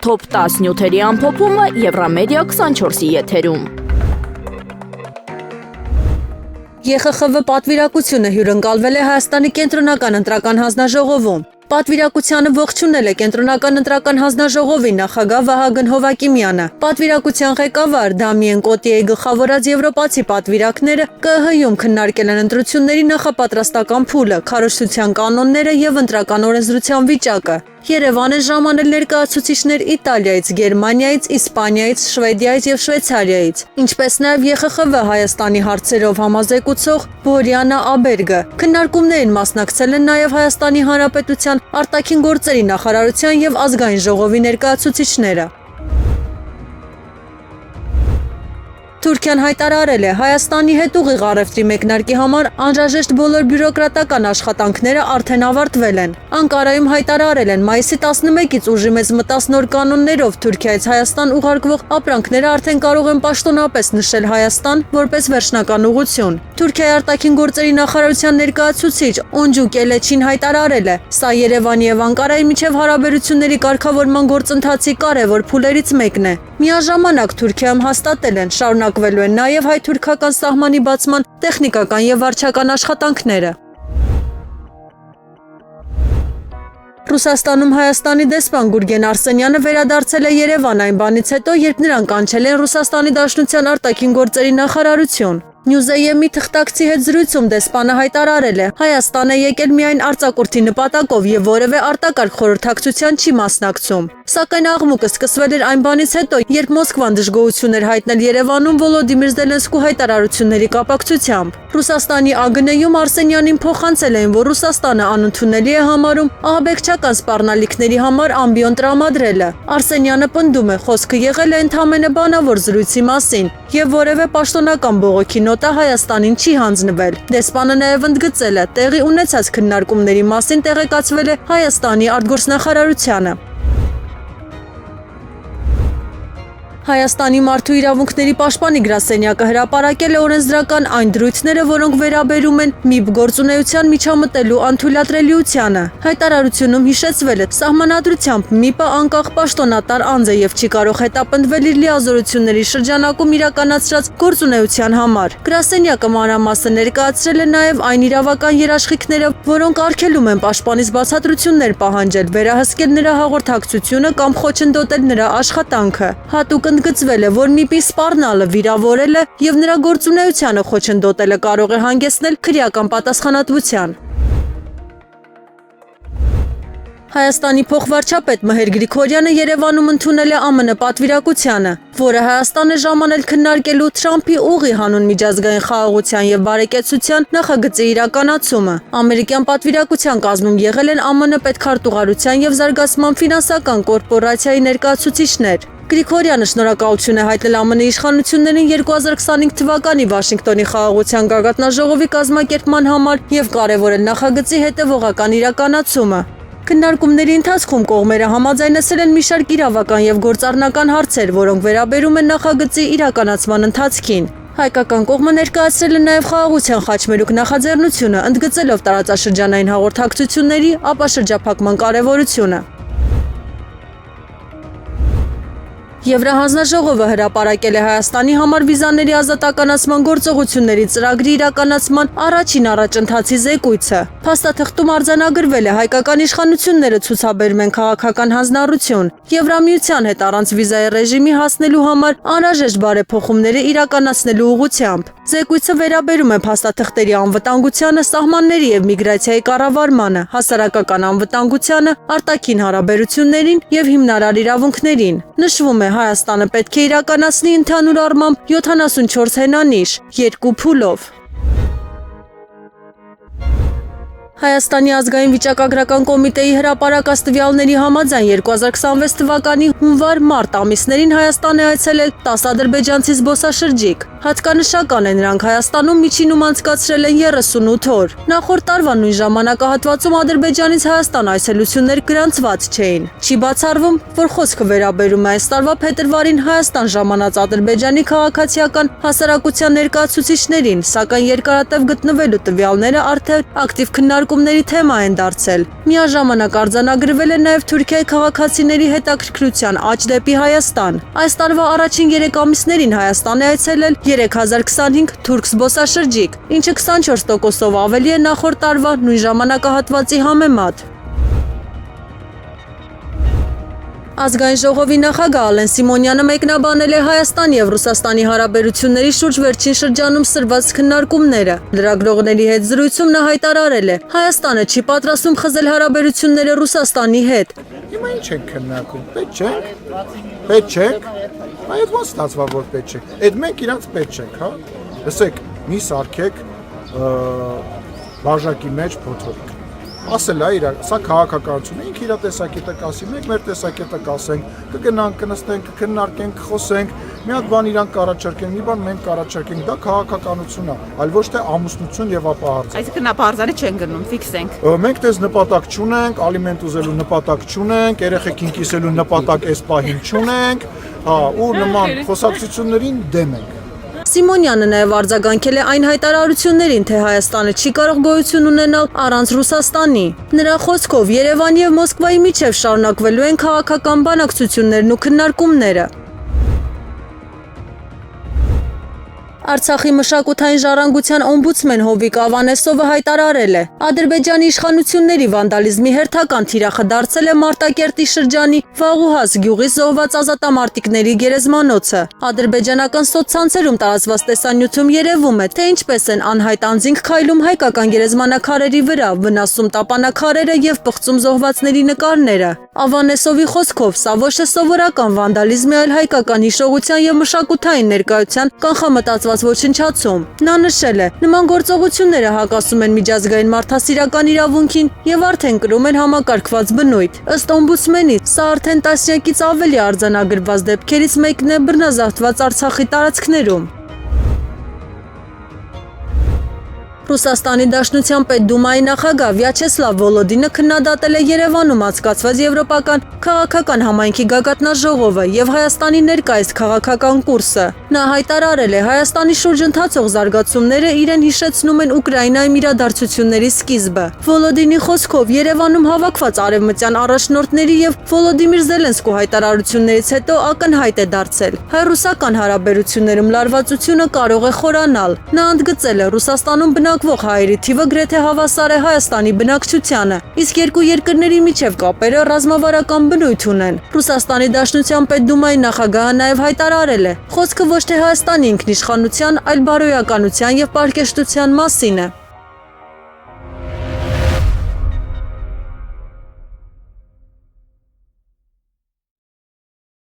Թոփ 10 նյութերի ամփոփումը Եվրամեդիա 24-ի եթերում։ ԵԽԽՎ պատվիրակությունը հյուրընկալվել է Հայաստանի կենտրոնական ընտրական հանձնաժողովում։ Պատվիրակությանը ողջունել է կենտրոնական ընտրական հանձնաժողովի նախագահ Վահագն Հովակիմյանը։ Պատվիրակության ղեկավար Դամիեն Կոտիեի գլխավորած եվրոպացի պատվիրակները ԿԸՀ-ում քննարկել են ընտրությունների նախապատրաստական փուլը, քարոզչության կանոնները եւ ընտրական օրենսդրության վիճակը։ Երևան են ժամանել ներկայացուցիչներ Իտալիայից, Գերմանիայից, Իսպանիայից, Շվեդիայից եւ Շվեյցարիայից, ինչպես նաեւ ԵԽԽՎ Հայաստանի հարցերով համազեկուցող Բորիանա Աբերգը։ Քննարկումներին մասնակցել են նաեւ Հայաստանի Հանրապետության արտաքին գործերի նախարարության եւ ազգային ժողովի ներկայացուցիչները։ Թուրքիան հայտարարել է Հայաստանի հետ ուղիղ առևտրի մեկնարկի համար անհրաժեշտ բոլոր բյուրոկրատական աշխատանքները արդեն ավարտվել են։ Անկարայում հայտարարել են մայիսի 11-ից ուժի մեծ մտածնոր կանոններով Թուրքիայից Հայաստան ուղարկվող ապրանքները արդեն կարող են պաշտոնապես նշել Հայաստան որպես վերջնական ուղղություն։ Թուրքիայի արտաքին գործերի նախարարության ներկայացուցիչ Օնջու Կելեչին հայտարարել է. «Սա Երևանի եւ Անկարայի միջև հարաբերությունների կարգավորման գործընթացի կարևոր փուլերից մեկն է»։ Միաժամանակ Թուրքիայում հաստատել են շարունակվելու են նաև հայ-թուրքական սահմանի բացման տեխնիկական եւ վարչական աշխատանքները։ Ռուսաստանում Հայաստանի դեսպան Գուրգեն Արսենյանը վերադարձել է Երևան այն բանից հետո, երբ նրան կանչել են Ռուսաստանի Դաշնության արտաքին գործերի նախարարություն։ Նյուզեյեմի թղթակցի հետ զրույցում դեսպանը հայտարարել է. «Հայաստան է եկել միայն արձակուրդի նպատակով եւ որևէ արտակարգ խորհրդակցության չի մասնակցում»։ Սակայն աղմուկը սկսվել էր այն բանից հետո, երբ Մոսկվան դժգոհություն էր հայտնել Երևանում Վոլոդիմիր Զելենսկու հայտարարությունների կապակցությամբ։ Ռուսաստանի ԱԳՆ-ում Արսենյանին փոխանցել էին, որ Ռուսաստանը անընդունելի է համարում ահաբեկչական սպառնալիքների համար ամբիոն տրամադրելը։ Արսենյանը պնդում է, խոսքը եղել է ընդամենը բանավոր զրույցի մասին եւ որևէ պաշտոնական բողոքի նոտա Հայաստանին չի հանձնվել։ Դեսպանը նաև ընդգծել է, տեղի ունեցած քննարկումների մասին տեղեկացվել է Հայաստանի արտգործնախարարությանը։ Հայաստանի մարդու իրավունքների պաշտպանի գրասենյակը հրապարակել է օրենսդրական այն դրույթները, որոնք վերաբերում են ՄԻԲ գործունեության միջամտելու անթույլատրելիությանը։ Հայտարարությունում հիշեցվել է, սահմանադրությամբ ՄԻՊ-ը անկախ պաշտոնատար անձ է եւ չի կարող հետապնդվել իր լիազորությունների շրջանակում իրականացրած գործունեության համար։ Գրասենյակը մանրամասն ներկայացրել է նաեւ այն իրավական երաշխիքները, որոնք արգելում են պաշտպանից բացատրություններ պահանջել, վերահսկել նրա հաղորդակցությունը կամ խոչընդոտել նրա աշխատանքը։ Հատուկ ընդգծվել է, որ ՄԻՊ-ի սպառնալը, վիրավորելը եւ նրա գործունեությանը խոչընդոտելը կարող է հանգեցնել քրեական պատասխանատվության։ Հայաստանի փոխվարչապետ Մհեր Գրիգորյանը Երևանում ընդունել է ԱՄՆ պատվիրակությանը, որը Հայաստան է ժամանել քննարկելու Թրամփի ուղի հանուն միջազգային խաղաղության եւ բարեկեցության նախագծի իրականացումը։ Ամերիկյան պատվիրակության կազմում եղել են ԱՄՆ պետքարտուղարության եւ զարգացման ֆինանսական կորպորացիայի ներկայացուցիչներ։ Գրիգորյանը շնորհակալություն է հայտնել ԱՄՆ իշխանություններին 2025 թվականի Վաշինգտոնի խաղաղության գագաթնաժողովի կազմակերպման համար եւ կարեւորել նախագծի հետեւողական իրականացումը։ Քննարկումների ընթացքում կողմերը համաձայնեցել են մի շարք իրավական եւ գործառնական հարցեր, որոնք վերաբերում են նախագծի իրականացման ընթացքին։ Հայկական կողմը ներկայացրել է նաեւ խաղաղության խաչմերուկ նախաձեռնությունը, ընդգծելով տարածաշրջանային հաղորդակցությունների ապաշրջափակման կարեւորությունը։ Եվրահանձնաժողովը հրապարակել է Հայաստանի համար վիզաների ազատականացման գործողությունների ծրագրի իրականացման առաջին առաջընթացի զեկույցը։ Փաստաթղթում արձանագրվել է հայկական իշխանությունները ցուցաբերում են քաղաքական հանձնառություն Եվրամիության հետ առանց վիզայի ռեժիմի հասնելու համար անհրաժեշտ բարեփոխումները իրականացնելու ուղղությամբ։ Զեկույցը վերաբերում է փաստաթղթերի անվտանգությանը, սահմանների եւ միգրացիայի կառավարմանը, հասարակական անվտանգությանը, արտաքին հարաբերություններին եւ հիմնարար իրավունքներին։ Նշվում է Հայաստանը պետք է իրականացնի ընդհանուր առմամբ 74 հենանիշ, 2 փուլով։ Հայաստանի ազգային վիճակագրական կոմիտեի հրապարակած տվյալների համաձայն 2026 թվականի հունվար-մարտ ամիսներին Հայաստան է այցելել 10 ադրբեջանցի զբոսաշրջիկ։ Հատկանշական է, նրանք Հայաստանում միջինում անցկացրել են 38 օր։ Նախորդ տարվա նույն ժամանակահատվածում Ադրբեջանից Հայաստան այցելություններ գրանցված չէին։ Չի բացառվում, որ խոսքը վերաբերում է այս տարվա փետրվարին Հայաստան ժամանած Ադրբեջանի քաղաքացիական հասարակության ներկայացուցիչներին, սակայն երկարատև գտնվելու տվյալները արդեն ակտիվ քննարկում քննարկումների թեմա են դարձել։ Միաժամանակ արձանագրվել է նաև Թուրքիայի քաղաքացիների հետաքրքրության աճ դեպի Հայաստան։ Այս տարվա առաջին 3 ամիսներին Հայաստան է այցելել 3025 թուրք զբոսաշրջիկ, ինչը 24%-ով ավելի է նախորդ տարվա նույն ժամանակահատվածի համեմատ։ Ազգային ժողովի նախագահ Ալեն Սիմոնյանը մեկնաբանել է Հայաստանի եւ Ռուսաստանի հարաբերությունների շուրջ վերջին շրջանում սրված քննարկումները։ Լրագրողների հետ զրույցում նա հայտարարել է. Հայաստանը չի պատրաստվում խզել հարաբերությունները Ռուսաստանի հետ։ Հիմա ինչ ենք քննարկում, պետք չենք, պետք չենք, այդ ոնց ստացվա, որ պետք չենք, այդ մենք իրանց պետք չենք, հա, լսեք, մի սարքեք բաժակի մեջ փոթորիկ, ասել է իրար, սա քաղաքականություն է, ինք իրա տեսակետը կասի, մենք մեր տեսակետը կասենք, կգնանք, կնստենք, կքննարկենք, կխոսենք, մի հատ բան իրանք կառաջարկեն, մի բան մենք կառաջարկենք, դա քաղաքականություն է, այլ ոչ թե ամուսնություն եւ ապահարձ։ Այսինքն ապահարձանը չեն գնում, ֆիքսենք։ Մենք դες նպատակ չունենք, ալիմենտ ուզելու նպատակ չունենք, երեխեքին կիսելու նպատակ այս պահին չունենք, հա, ու նման խոսակցություններին դեմ ենք։ Սիմոնյանը նաև արձագանքել է այն հայտարարություններին, թե Հայաստանը չի կարող գոյություն ունենալ առանց Ռուսաստանի։ Նրա խոսքով Երևանի եւ Մոսկվայի միջև շարունակվելու են քաղաքական բանակցություններն ու քննարկումները։ Արցախի մշակութային ժառանգության օմբուդսմեն Հովիկ Ավանեսովը հայտարարել է. Ադրբեջանի իշխանությունների վանդալիզմի հերթական թիրախը դարձել է Մարտակերտի շրջանի Վաղուհաս գյուղի զոհված ազատամարտիկների գերեզմանոցը։ Ադրբեջանական սոցցանցերում տարածված տեսանյութում երևում է, թե ինչպես են անհայտ անձինք քայլում հայկական գերեզմանակարերի վրա, վնասում տապանաքարերը եւ պղծում զոհվածների նկարները։ Ավանեսովի խոսքով սա ոչ թե սովորական վանդալիզմ է, այլ հայկական հիշողության եւ մշակութային ներկայության կանխամտածված ոչնչացում։ Նա նշել է. նման գործողությունները հակասում են միջազգային մարդասիրական իրավունքին եւ արդեն կրում են համակարգված բնույթ։ Ըստ օմբուդսմենի, սա արդեն տասնյակից ավելի արձանագրված դեպքերից մեկն է բռնազավթված Արցախի տարածքներում։ Ռուսաստանի Դաշնության Պետդումայի նախագահ Վյաչեսլավ Վոլոդինը քննադատել է Երևանում անցկացված եվրոպական քաղաքական համայնքի գագաթնաժողովը եւ Հայաստանի ներկայիս քաղաքական կուրսը։ Նա հայտարարել է. Հայաստանի շուրջ ընթացող զարգացումները իրեն հիշեցնում են Ուկրաինայում իրադարձությունների սկիզբը։ Վոլոդինի խոսքով Երևանում հավաքված արևմտյան առաջնորդների եւ Վոլոդիմիր Զելենսկու հայտարարություններից հետո ակնհայտ է դարձել. հայ-ռուսական հարաբերություններում լարվածությունը կարող է խորանալ։ Նա ընդգծել է Ռուսաստանում բնակվող հայերի թիվը գրեթե հավասար է Հայաստանի բնակչությանը, իսկ երկու երկրների միջև կապերը ռազմավարական բնույթ ունեն։ Ռուսաստանի Դաշնության Պետդումայի նախագահը նաև հայտարարել է. խոսքը ոչ թե Հայաստանի ինքնիշխանության, այլ բարոյականության եւ պարկեշտության մասին է։